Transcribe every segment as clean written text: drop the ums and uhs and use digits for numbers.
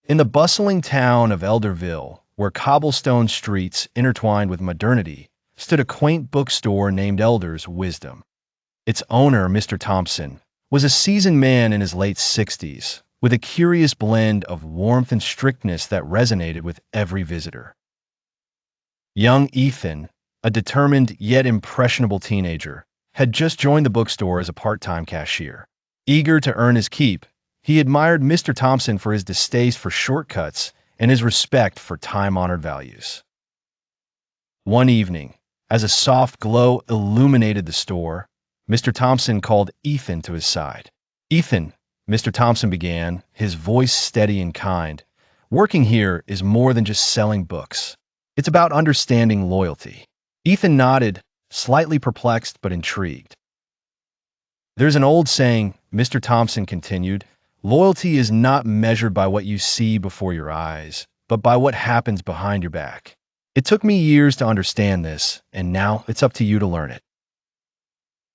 In the bustling town of Elderville, where cobblestone streets intertwined with modernity, stood a quaint bookstore named Elder's Wisdom. Its owner, Mr. Thompson, was a seasoned man in his late 60s, with a curious blend of warmth and strictness that resonated with every visitor. Young Ethan, a determined yet impressionable teenager, had just joined the bookstore as a part-time cashier. Eager to earn his keep, he admired Mr. Thompson for his distaste for shortcuts and his respect for time-honored values. One evening, as a soft glow illuminated the store, Mr. Thompson called Ethan to his side. "Ethan," Mr. Thompson began, his voice steady and kind, "working here is more than just selling books. It's about understanding loyalty." Ethan nodded, slightly perplexed but intrigued. "There's an old saying," Mr. Thompson continued, "loyalty is not measured by what you see before your eyes, but by what happens behind your back. It took me years to understand this, and now it's up to you to learn it."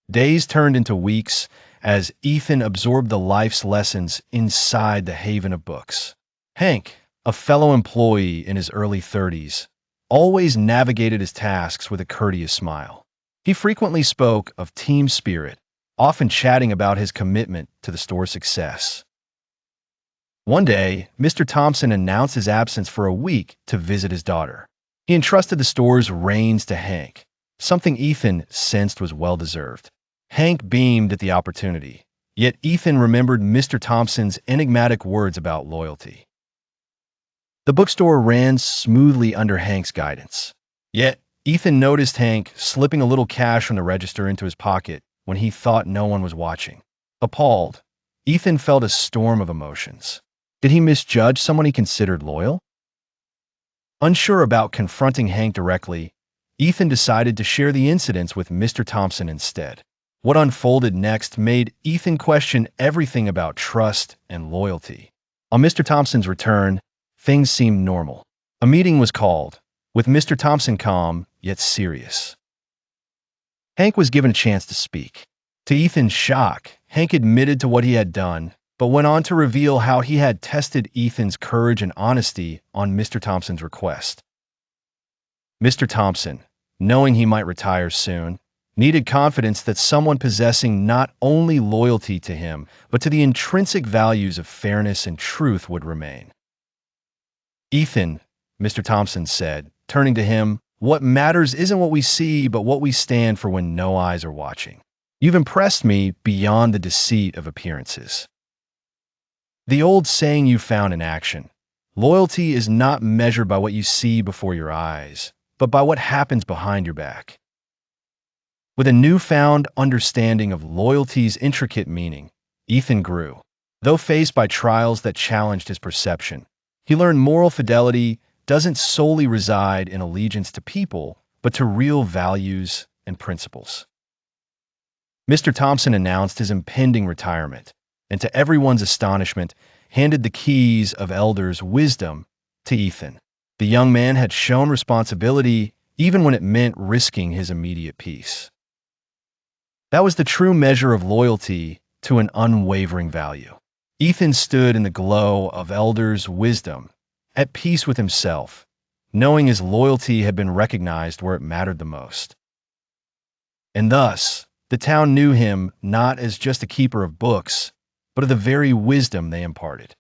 Days turned into weeks as Ethan absorbed the life's lessons inside the haven of books. Hank, a fellow employee in his early 30s, always navigated his tasks with a courteous smile. He frequently spoke of team spirit, often chatting about his commitment to the store's success. One day, Mr. Thompson announced his absence for a week to visit his daughter. He entrusted the store's reins to Hank, something Ethan sensed was well-deserved. Hank beamed at the opportunity, yet Ethan remembered Mr. Thompson's enigmatic words about loyalty. The bookstore ran smoothly under Hank's guidance. Yet, Ethan noticed Hank slipping a little cash from the register into his pocket when he thought no one was watching. Appalled, Ethan felt a storm of emotions. Did he misjudge someone he considered loyal? Unsure about confronting Hank directly, Ethan decided to share the incidents with Mr. Thompson instead. What unfolded next made Ethan question everything about trust and loyalty. On Mr. Thompson's return, things seemed normal. A meeting was called, with Mr. Thompson calm yet serious. Hank was given a chance to speak. To Ethan's shock, Hank admitted to what he had done, but went on to reveal how he had tested Ethan's courage and honesty on Mr. Thompson's request. Mr. Thompson, knowing he might retire soon, needed confidence that someone possessing not only loyalty to him, but to the intrinsic values of fairness and truth would remain. "Ethan," Mr. Thompson said, turning to him, "what matters isn't what we see, but what we stand for when no eyes are watching. You've impressed me beyond the deceit of appearances. The old saying you found in action, loyalty is not measured by what you see before your eyes, but by what happens behind your back." With a newfound understanding of loyalty's intricate meaning, Ethan grew. Though faced by trials that challenged his perception, he learned moral fidelity doesn't solely reside in allegiance to people, but to real values and principles. Mr. Thompson announced his impending retirement, and to everyone's astonishment, handed the keys of Elder's Wisdom to Ethan. The young man had shown responsibility even when it meant risking his immediate peace. That was the true measure of loyalty to an unwavering value. Ethan stood in the glow of Elder's Wisdom, at peace with himself, knowing his loyalty had been recognized where it mattered the most. And thus, the town knew him not as just a keeper of books, but of the very wisdom they imparted.